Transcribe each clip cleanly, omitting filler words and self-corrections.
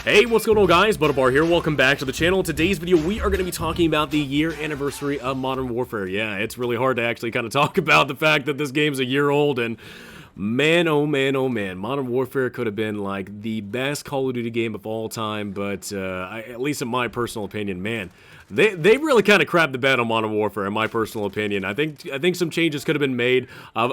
Hey, what's going on, guys? Butterbar here. Welcome back to the channel. In today's video, we are going to be talking about the year anniversary of Modern Warfare. Yeah, it's really hard to actually kind of talk about the fact that this game's a year old, and man, oh man, oh man, Modern Warfare could have been like the best Call of Duty game of all time, but at least in my personal opinion, man, they really kind of crapped the bed on Modern Warfare, in my personal opinion. I think some changes could have been made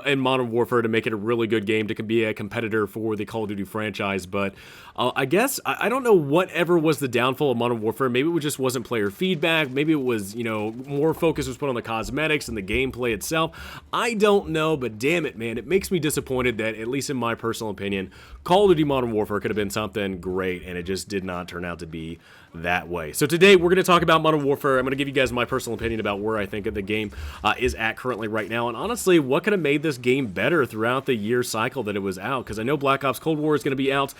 in Modern Warfare to make it a really good game, to be a competitor for the Call of Duty franchise. But I guess I don't know whatever was the downfall of Modern Warfare. Maybe it just wasn't player feedback. Maybe it was, you know, more focus was put on the cosmetics and the gameplay itself. I don't know, but damn it, man, it makes me disappointed that, at least in my personal opinion, Call of Duty Modern Warfare could have been something great, and it just did not turn out to be that way. So today we're going to talk about Modern Warfare. I'm going to give you guys my personal opinion about where I think the game is at currently right now, and honestly, what could have made this game better throughout the year cycle that it was out, because I know Black Ops Cold War is going to be out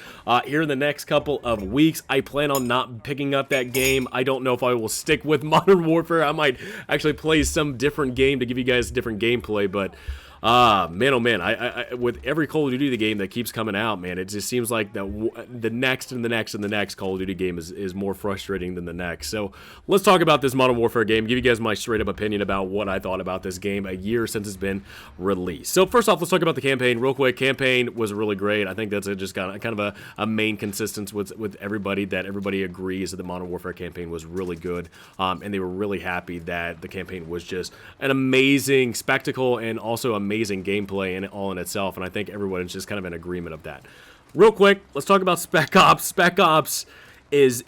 here in the next couple of weeks. I plan on not picking up that game. I don't know if I will stick with Modern Warfare. I might actually play some different game to give you guys different gameplay, but man, oh man, I with every Call of Duty game that keeps coming out, man, it just seems like the next and the next and the next Call of Duty game is more frustrating than the next. So let's talk about this Modern Warfare game, give you guys my straight up opinion about what I thought about this game a year since it's been released. So first off, let's talk about the campaign real quick. Campaign was really great. I think that's just kind of a main consistency with everybody, that everybody agrees that the Modern Warfare campaign was really good, and they were really happy that the campaign was just an amazing spectacle and also amazing gameplay all in itself, and I think everyone is just kind of in agreement of that. Real quick, let's talk about Spec Ops. Spec Ops is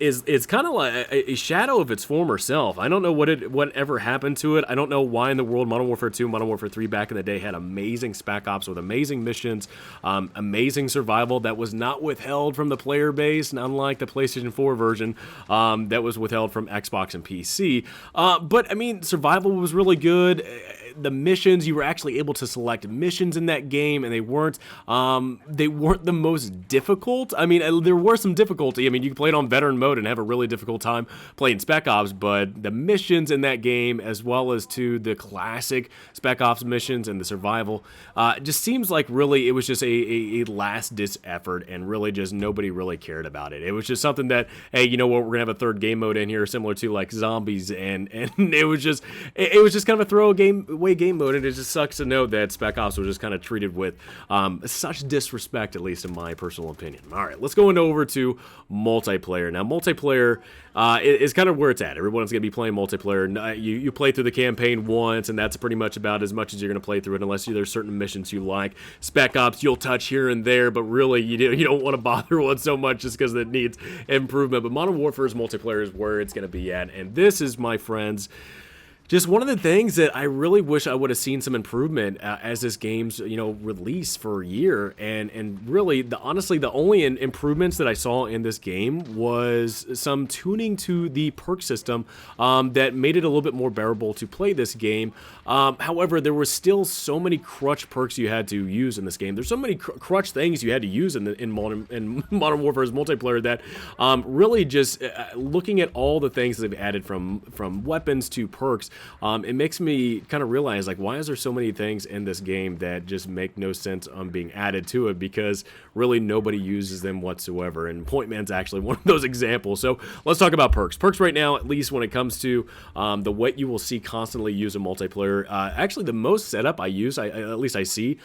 kind of like a shadow of its former self. I don't know whatever happened to it. I don't know why in the world Modern Warfare 2, Modern Warfare 3 back in the day had amazing Spec Ops with amazing missions, amazing survival that was not withheld from the player base, and unlike the PlayStation 4 version that was withheld from Xbox and PC. But I mean, survival was really good. The missions, you were actually able to select missions in that game, and they weren't the most difficult. I mean, there were some difficulty. I mean, you played on veteran mode and have a really difficult time playing Spec Ops, but the missions in that game, as well as to the classic Spec Ops missions and the survival, just seems like really it was just a last-ditch effort, and really just nobody really cared about it. It was just something that, hey, you know what, we're gonna have a third game mode in here similar to like zombies, and it was just kind of a throwaway game mode, and it just sucks to know that Spec Ops was just kind of treated with such disrespect, at least in my personal opinion. All right, let's go over to multiplayer. Now, multiplayer is kind of where it's at. Everyone's going to be playing multiplayer. You play through the campaign once, and that's pretty much about as much as you're going to play through it, unless there's certain missions you like. Spec Ops, you'll touch here and there, but really, you don't want to bother one so much just because it needs improvement. But Modern Warfare's multiplayer is where it's going to be at, and this is, my friends, just one of the things that I really wish I would have seen some improvement as this game's, released for a year. And really, honestly, the only improvements that I saw in this game was some tuning to the perk system that made it a little bit more bearable to play this game. However, there were still so many crutch perks you had to use in this game. There's so many crutch things you had to use in Modern Warfare's multiplayer that really just looking at all the things that they've added from weapons to perks, it makes me kind of realize, like, why is there so many things in this game that just make no sense being added to it, because really nobody uses them whatsoever, and Point Man's actually one of those examples. So let's talk about perks. Perks right now, at least when it comes to what you will see constantly used in multiplayer, actually the most setup I use, at least I see,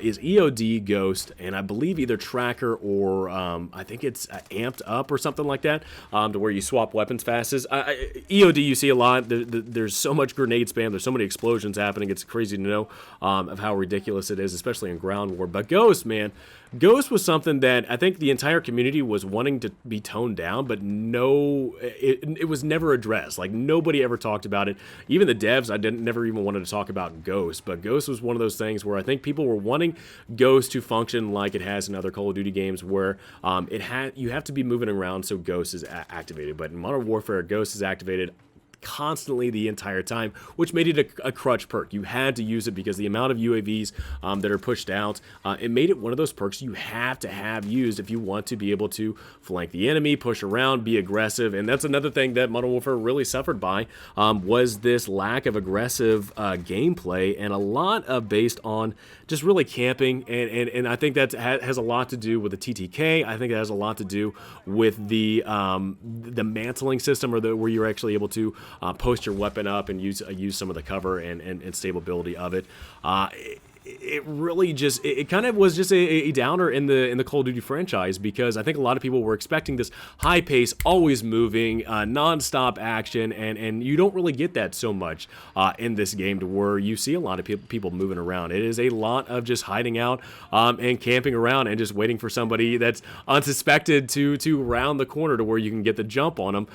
is EOD, Ghost, and I believe either Tracker or I think it's Amped Up or something like that, to where you swap weapons fastest. EOD you see a lot. There's so much grenade spam, there's so many explosions happening, it's crazy to know of how ridiculous it is, especially in ground war. But Ghost, man, Ghost was something that I think the entire community was wanting to be toned down, but it was never addressed. Like, nobody ever talked about it. Even the devs, never even wanted to talk about Ghost. But Ghost was one of those things where I think people were wanting Ghost to function like it has in other Call of Duty games, where you have to be moving around so Ghost is activated. But in Modern Warfare, Ghost is activated constantly the entire time, which made it a crutch perk. You had to use it because the amount of UAVs that are pushed out, it made it one of those perks you have to have used if you want to be able to flank the enemy, push around, be aggressive. And that's another thing that Modern Warfare really suffered by, was this lack of aggressive gameplay, and a lot of based on just really camping. And I think that has a lot to do with the TTK. I think it has a lot to do with the mantling system, or where you're actually able to post your weapon up and use some of the cover and stability of it. It really just, it kind of was just a downer in the Call of Duty franchise, because I think a lot of people were expecting this high pace, always moving, non-stop action, and you don't really get that so much in this game, to where you see a lot of people moving around. It is a lot of just hiding out and camping around and just waiting for somebody that's unsuspected to round the corner to where you can get the jump on them.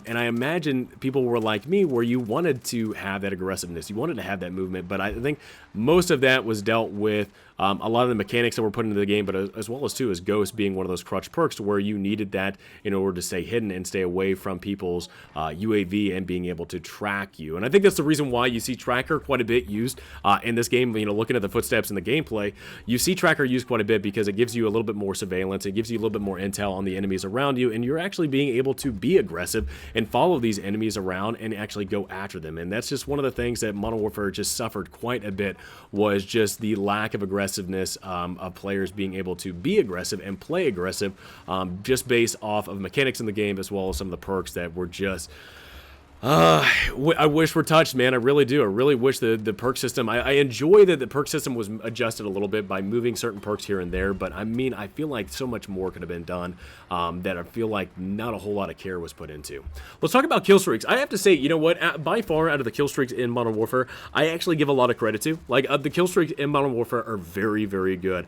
And I imagine people were like me, where you wanted to have that aggressiveness, you wanted to have that movement, but I think most of that was dealt with a lot of the mechanics that were put into the game, but as well as Ghost being one of those crutch perks, where you needed that in order to stay hidden and stay away from people's UAV and being able to track you. And I think that's the reason why you see Tracker quite a bit used in this game. You know, looking at the footsteps in the gameplay, you see Tracker used quite a bit because it gives you a little bit more surveillance, it gives you a little bit more intel on the enemies around you, and you're actually being able to be aggressive and follow these enemies around and actually go after them. And that's just one of the things that Modern Warfare just suffered quite a bit, was just the lack of aggressiveness of players being able to be aggressive and play aggressive, just based off of mechanics in the game, as well as some of the perks that were just I wish were touched, man. I really do. I really wish the perk system, I enjoy that the perk system was adjusted a little bit by moving certain perks here and there, but I mean, I feel like so much more could have been done, that I feel like not a whole lot of care was put into. Let's talk about Killstreaks. I have to say, you know what, by far out of the Killstreaks in Modern Warfare, I actually give a lot of credit to. Like, the Killstreaks in Modern Warfare are very, very good,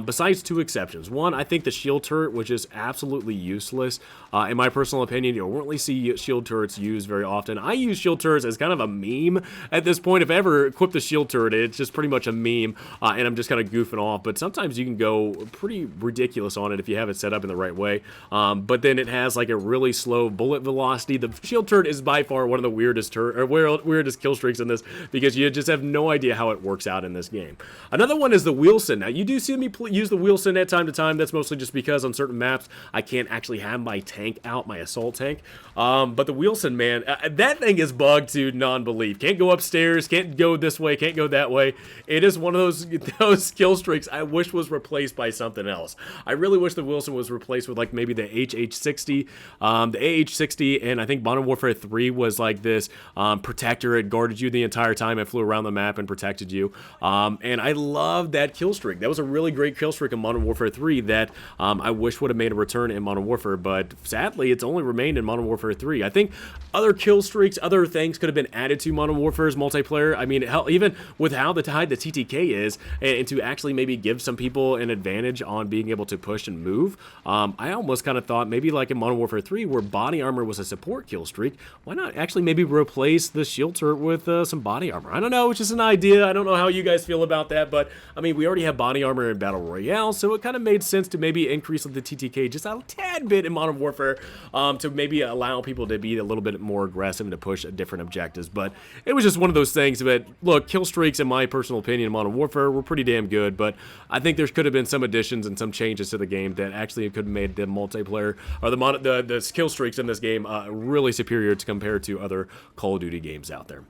besides two exceptions. One, I think the shield turret was just absolutely useless. In my personal opinion, you don't really see shield turrets used very often. I use shield turrets as kind of a meme at this point. If I ever equip the shield turret, it's just pretty much a meme, and I'm just kind of goofing off. But sometimes you can go pretty ridiculous on it if you have it set up in the right way. But then it has like a really slow bullet velocity. The shield turret is by far one of the weirdest kill streaks in this, because you just have no idea how it works out in this game. Another one is the Wilson. Now, you do see me use the Wilson at time to time. That's mostly just because on certain maps I can't actually have my tank out, my assault tank. But the Wilson, man, that thing is bugged to non-belief. Can't go upstairs, can't go this way, can't go that way. It is one of those kill streaks I wish was replaced by something else. I really wish the Wilson was replaced with like maybe the HH60. The AH60, and I think Modern Warfare 3 was like this protector. It guarded you the entire time. It flew around the map and protected you. And I love that kill streak. That was a really great kill streak in Modern Warfare 3 that I wish would have made a return in Modern Warfare, but sadly it's only remained in Modern Warfare 3. I think other kill streaks, other things could have been added to Modern Warfare's multiplayer. I mean, hell, even with how the TTK is, and to actually maybe give some people an advantage on being able to push and move, I almost kind of thought maybe like in Modern Warfare 3, where body armor was a support kill streak, why not actually maybe replace the shield turret with some body armor? I don't know, it's just an idea. I don't know how you guys feel about that, but I mean, we already have body armor in Battle Royale, so it kind of made sense to maybe increase the TTK just a tad bit in Modern Warfare, to maybe allow people to be a little bit more aggressive and to push different objectives. But it was just one of those things. But look, kill streaks, in my personal opinion, in Modern Warfare were pretty damn good, but I think there could have been some additions and some changes to the game that actually could have made the multiplayer, or the kill streaks in this game really superior to compared to other Call of Duty games out there.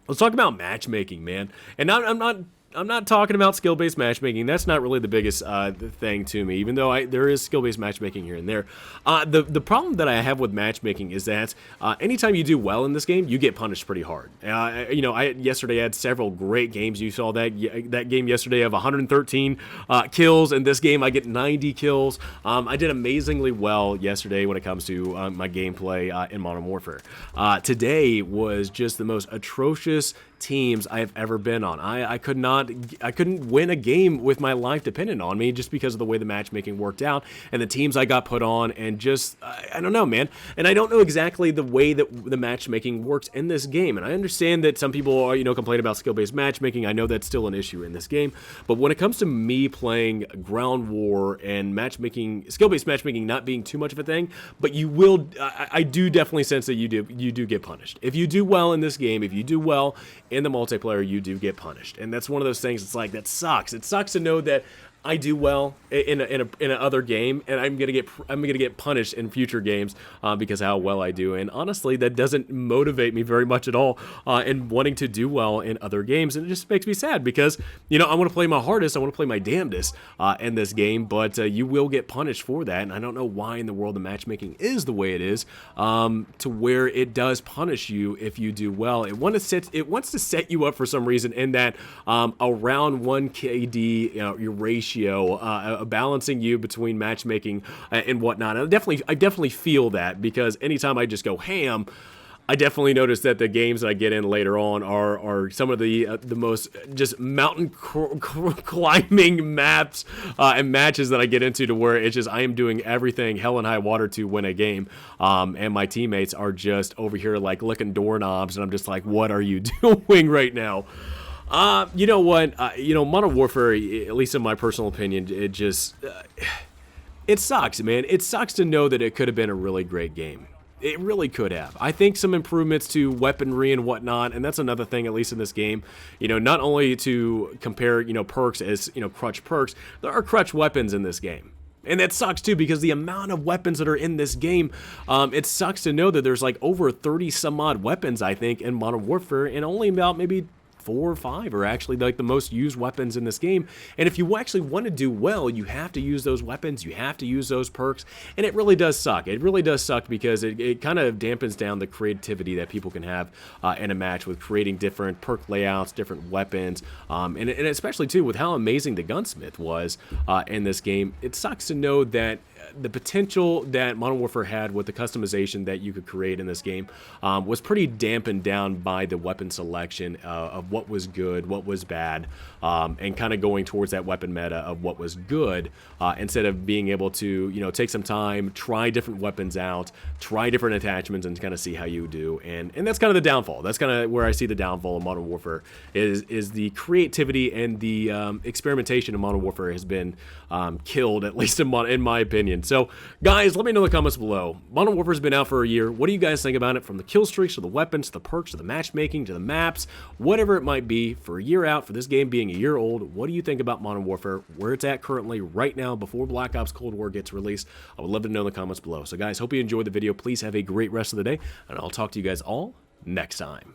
Let's talk about matchmaking, man. And I'm not talking about skill-based matchmaking. That's not really the biggest thing to me, even though there is skill-based matchmaking here and there. The problem that I have with matchmaking is that anytime you do well in this game, you get punished pretty hard. You know, yesterday I had several great games. You saw that game yesterday of 113 kills. In this game, I get 90 kills. I did amazingly well yesterday when it comes to my gameplay in Modern Warfare. Today was just the most atrocious teams I have ever been on. I couldn't win a game with my life dependent on me just because of the way the matchmaking worked out and the teams I got put on, and just, I don't know, man. And I don't know exactly the way that the matchmaking works in this game. And I understand that some people are, complain about skill-based matchmaking. I know that's still an issue in this game. But when it comes to me playing Ground War and matchmaking, skill-based matchmaking not being too much of a thing, but you will, I do definitely sense that you do get punished. If you do well in this game, if you do well in the multiplayer, you do get punished. And that's one of those things, it's like, that sucks. It sucks to know that I do well in another game, and I'm gonna get punished in future games because of how well I do. And honestly, that doesn't motivate me very much at all in wanting to do well in other games. And it just makes me sad because I want to play my hardest, I want to play my damnedest in this game, but you will get punished for that. And I don't know why in the world the matchmaking is the way it is, to where it does punish you if you do well. It wants to set you up for some reason in that around 1 KD, your ratio. Balancing you between matchmaking and whatnot. And I definitely feel that, because anytime I just go ham, I definitely notice that the games that I get in later on are some of the most just mountain climbing maps and matches that I get into, to where it's just I am doing everything hell and high water to win a game, and my teammates are just over here like licking doorknobs, and I'm just like, what are you doing right now? You know what? Modern Warfare, at least in my personal opinion, it just, it sucks, man. It sucks to know that it could have been a really great game. It really could have. I think some improvements to weaponry and whatnot, and that's another thing, at least in this game, not only to compare, perks as, crutch perks, there are crutch weapons in this game. And that sucks too, because the amount of weapons that are in this game, it sucks to know that there's like over 30 some odd weapons, I think, in Modern Warfare, and only about maybe 4 or 5 are actually like the most used weapons in this game. And if you actually want to do well, you have to use those weapons, you have to use those perks, and it really does suck. It really does suck, because it kind of dampens down the creativity that people can have in a match with creating different perk layouts, different weapons, and especially too with how amazing the gunsmith was in this game. It sucks to know that the potential that Modern Warfare had with the customization that you could create in this game was pretty dampened down by the weapon selection of what was good, what was bad, and kind of going towards that weapon meta of what was good, instead of being able to, take some time, try different weapons out, try different attachments, and kind of see how you do. And that's kind of the downfall. That's kind of where I see the downfall of Modern Warfare, is the creativity and the experimentation of Modern Warfare has been killed, at least in my opinion. So, guys, let me know in the comments below. Modern Warfare has been out for a year. What do you guys think about it? From the kill streaks, to the weapons, to the perks, to the matchmaking, to the maps, whatever it might be, for a year out, for this game being a year old, what do you think about Modern Warfare, where it's at currently, right now, before Black Ops Cold War gets released? I would love to know in the comments below. So, guys, hope you enjoyed the video. Please have a great rest of the day, and I'll talk to you guys all next time.